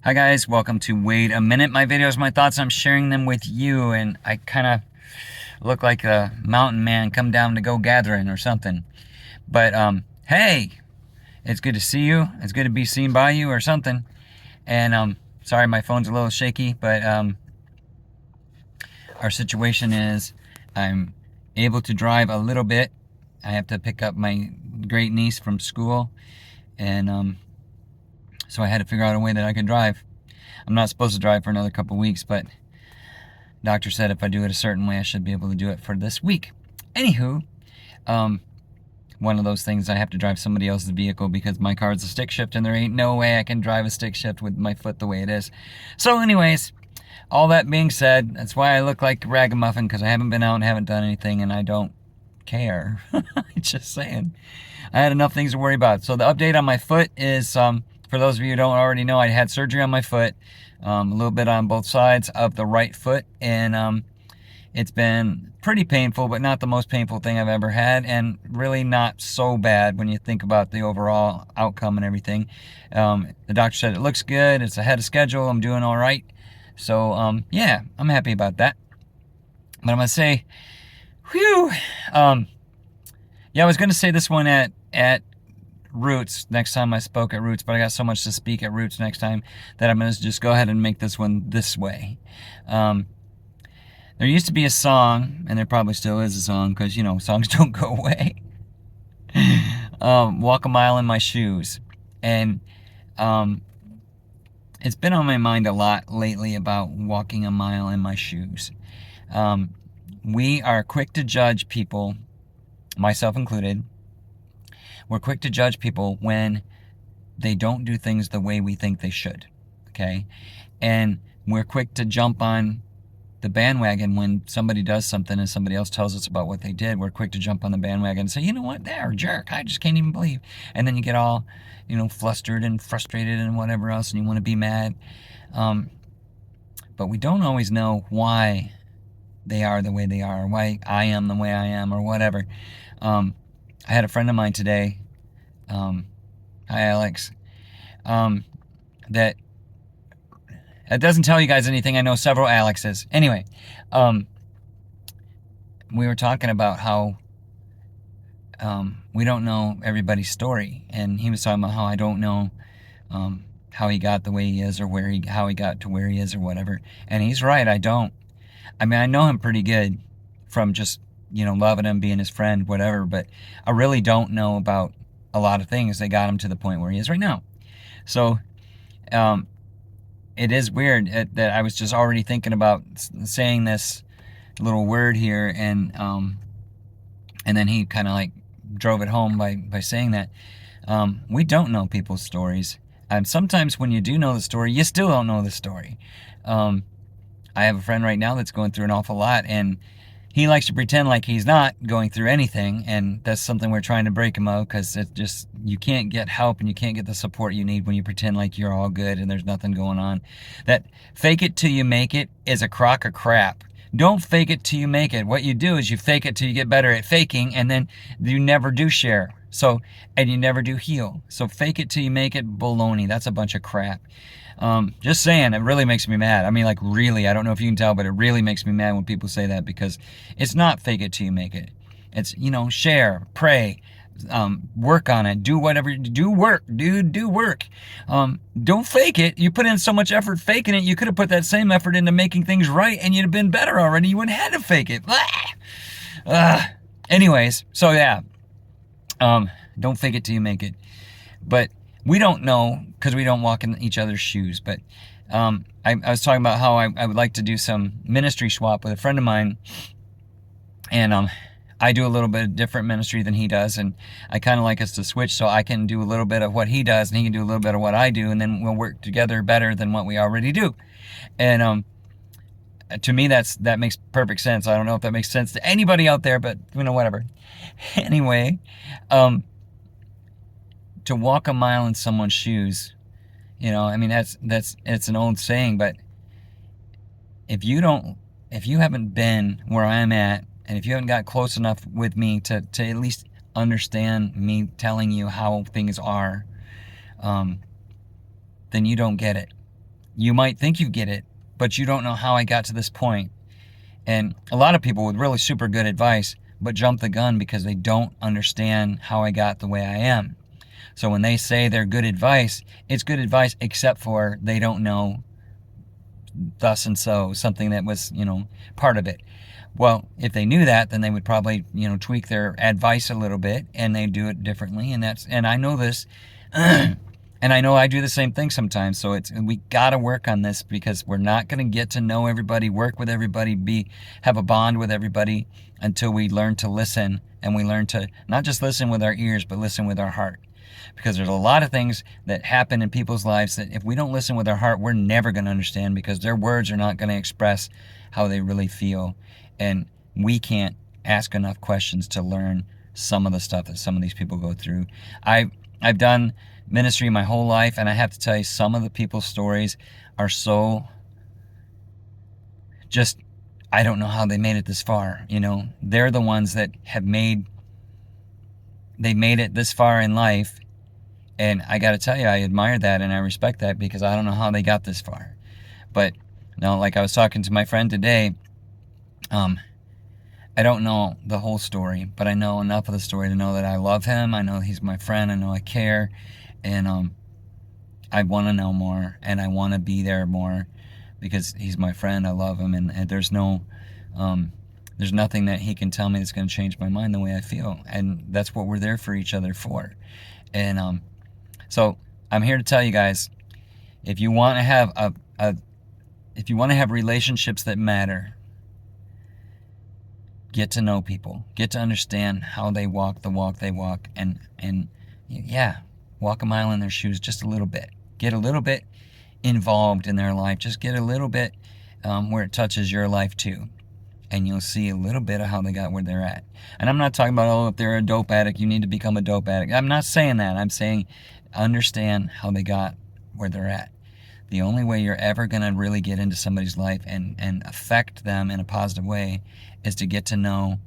Hi guys, welcome to Wait a Minute. My videos, my thoughts, I'm sharing them with you, and I kind of look like a mountain man come down to go gathering or something. But hey, it's good to see you. It's good to be seen by you or something. And sorry my phone's a little shaky, but our situation is I'm able to drive a little bit. I have to pick up my great niece from school, and so I had to figure out a way that I could drive. I'm not supposed to drive for another couple weeks, but doctor said if I do it a certain way, I should be able to do it for this week. Anywho, um, one of those things I have to drive somebody else's vehicle because my car's a stick shift and there ain't no way I can drive a stick shift with my foot the way it is. So anyways, all that being said, that's why I look like a ragamuffin, because I haven't been out and haven't done anything, and I don't care. Just saying. I had enough things to worry about. So the update on my foot is, for those of you who don't already know, I had surgery on my foot, a little bit on both sides of the right foot, and it's been pretty painful, but not the most painful thing I've ever had, and really not so bad when you think about the overall outcome and everything. The doctor said it looks good, it's ahead of schedule, I'm doing all right. So, yeah, I'm happy about that. But I'm going to say, whew, yeah, I was going to say this one at Roots next time I spoke at Roots, but I got so much to speak at Roots next time that I'm going to just go ahead and make this one this way. There used to be a song, and there probably still is a song, because, you know, songs don't go away. Walk a Mile in My Shoes. And it's been on my mind a lot lately about walking a mile in my shoes. We are quick to judge people, myself included. We're quick to judge people when they don't do things the way we think they should, okay? And we're quick to jump on the bandwagon when somebody does something and somebody else tells us about what they did. We're quick to jump on the bandwagon and say, you know what, they're a jerk. I just can't even believe. And then you get all, flustered and frustrated and whatever else, and you want to be mad. But we don't always know why they are the way they are, or why I am the way I am, or whatever. I had a friend of mine today, hi Alex, that it doesn't tell you guys anything. I know several Alexes. Anyway, we were talking about how we don't know everybody's story, and he was talking about how I don't know how he got the way he is, or how he got to where he is, or whatever. And he's right. I don't. I mean, I know him pretty good from just loving him, being his friend, whatever. But I really don't know about a lot of things that got him to the point where he is right now. So, it is weird that I was just already thinking about saying this little word here, and then he kind of like drove it home by saying that we don't know people's stories, and sometimes when you do know the story, you still don't know the story. I have a friend right now that's going through an awful lot, and he likes to pretend like he's not going through anything, and that's something we're trying to break him of, because it just, you can't get help and you can't get the support you need when you pretend like you're all good and there's nothing going on. That fake it till you make it is a crock of crap. Don't fake it till you make it. What you do is you fake it till you get better at faking, and then you never do share. And you never do heal. So fake it till you make it, baloney. That's a bunch of crap. Just saying, it really makes me mad. I mean, like, really, I don't know if you can tell, but it really makes me mad when people say that, because it's not fake it till you make it. It's, share, pray, work on it, do whatever, do work, dude, do work. Don't fake it. You put in so much effort faking it, you could have put that same effort into making things right, and you'd have been better already. You wouldn't have had to fake it. Anyways, so yeah, don't fake it till you make it. But we don't know, because we don't walk in each other's shoes. But I was talking about how I would like to do some ministry swap with a friend of mine, and I do a little bit of different ministry than he does, and I kind of like us to switch, so I can do a little bit of what he does and he can do a little bit of what I do, and then we'll work together better than what we already do. And to me, that makes perfect sense. I don't know if that makes sense to anybody out there, but whatever. Anyway, to walk a mile in someone's shoes, I mean, it's an old saying, but if you haven't been where I'm at, and if you haven't got close enough with me to at least understand me telling you how things are, then you don't get it. you might think you get it, but you don't know how I got to this point. And a lot of people with really super good advice, but jump the gun because they don't understand how I got the way I am. So when they say they're good advice, it's good advice except for they don't know thus and so, something that was, part of it. Well, if they knew that, then they would probably, tweak their advice a little bit and they do it differently. And I know this, and I know I do the same thing sometimes. So we got to work on this because we're not going to get to know everybody, work with everybody, have a bond with everybody until we learn to listen, and we learn to not just listen with our ears, but listen with our heart. Because there's a lot of things that happen in people's lives that if we don't listen with our heart, we're never going to understand, because their words are not going to express how they really feel. And we can't ask enough questions to learn some of the stuff that some of these people go through. I've done ministry my whole life, and I have to tell you, some of the people's stories are so just, I don't know how they made it this far. They're the ones that they made it this far in life. And I got to tell you, I admire that and I respect that, because I don't know how they got this far. But like I was talking to my friend today, I don't know the whole story, but I know enough of the story to know that I love him. I know he's my friend. I know I care. And I want to know more, and I want to be there more because he's my friend. I love him. And there's nothing that he can tell me that's going to change my mind the way I feel. And that's what we're there for each other for. And so I'm here to tell you guys, if you want to have if you want to have relationships that matter, get to know people, get to understand how they walk the walk they walk, and walk a mile in their shoes just a little bit. Get a little bit involved in their life. Just get a little bit where it touches your life too. And you'll see a little bit of how they got where they're at. And I'm not talking about, if they're a dope addict, you need to become a dope addict. I'm not saying that. I'm saying understand how they got where they're at. The only way you're ever going to really get into somebody's life and affect them in a positive way is to get to know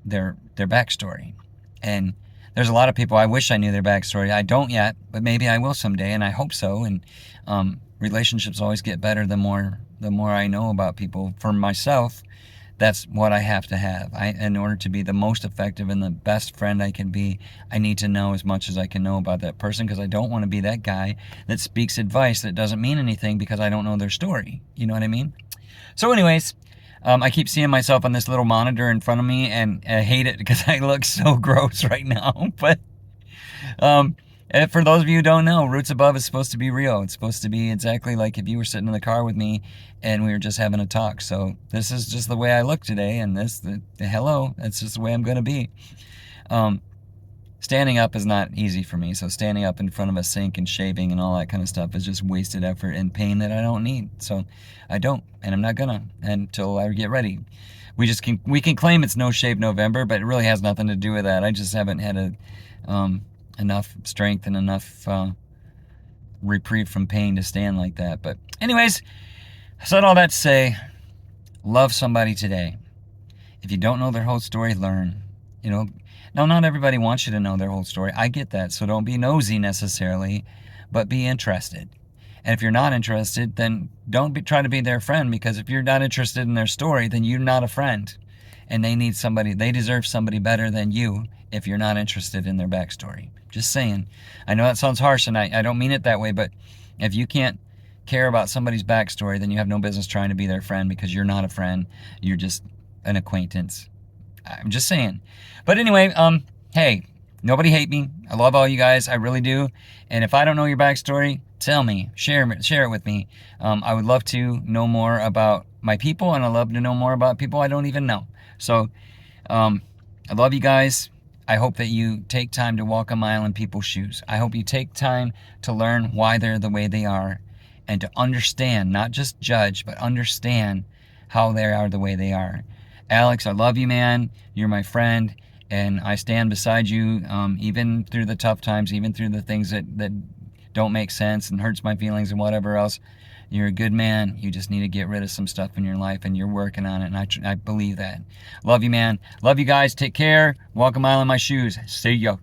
their backstory. And there's a lot of people, I wish I knew their backstory. I don't yet, but maybe I will someday, and I hope so. And relationships always get better the more I know about people. For myself, that's what I have to have. In order to be the most effective and the best friend I can be, I need to know as much as I can know about that person, because I don't want to be that guy that speaks advice that doesn't mean anything because I don't know their story. You know what I mean? So anyways, I keep seeing myself on this little monitor in front of me, and I hate it because I look so gross right now. But and for those of you who don't know, Roots Above is supposed to be real. It's supposed to be exactly like if you were sitting in the car with me and we were just having a talk. So this is just the way I look today, and hello, that's just the way I'm going to be. Standing up is not easy for me. So standing up in front of a sink and shaving and all that kind of stuff is just wasted effort and pain that I don't need. So I don't, and I'm not gonna until I get ready. We can claim it's No Shave November, but it really has nothing to do with that. I just haven't had enough strength and enough reprieve from pain to stand like that. But anyways, I said all that to say, love somebody today. If you don't know their whole story, learn. Now, not everybody wants you to know their whole story. I get that. So don't be nosy necessarily, but be interested. And if you're not interested, then don't try to be their friend, because if you're not interested in their story, then you're not a friend. And they deserve somebody better than you if you're not interested in their backstory. Just saying. I know that sounds harsh, and I don't mean it that way, but if you can't care about somebody's backstory, then you have no business trying to be their friend, because you're not a friend. You're just an acquaintance. I'm just saying. But anyway, hey, nobody hate me. I love all you guys. I really do. And if I don't know your backstory, tell me. Share it with me. I would love to know more about my people, and I love to know more about people I don't even know. So I love you guys. I hope that you take time to walk a mile in people's shoes. I hope you take time to learn why they're the way they are, and to understand, not just judge, but understand how they are the way they are. Alex, I love you, man. You're my friend, and I stand beside you even through the tough times, even through the things that don't make sense and hurts my feelings and whatever else. You're a good man. You just need to get rid of some stuff in your life, and you're working on it, and I believe that. Love you, man. Love you guys. Take care. Walk a mile in my shoes. See ya.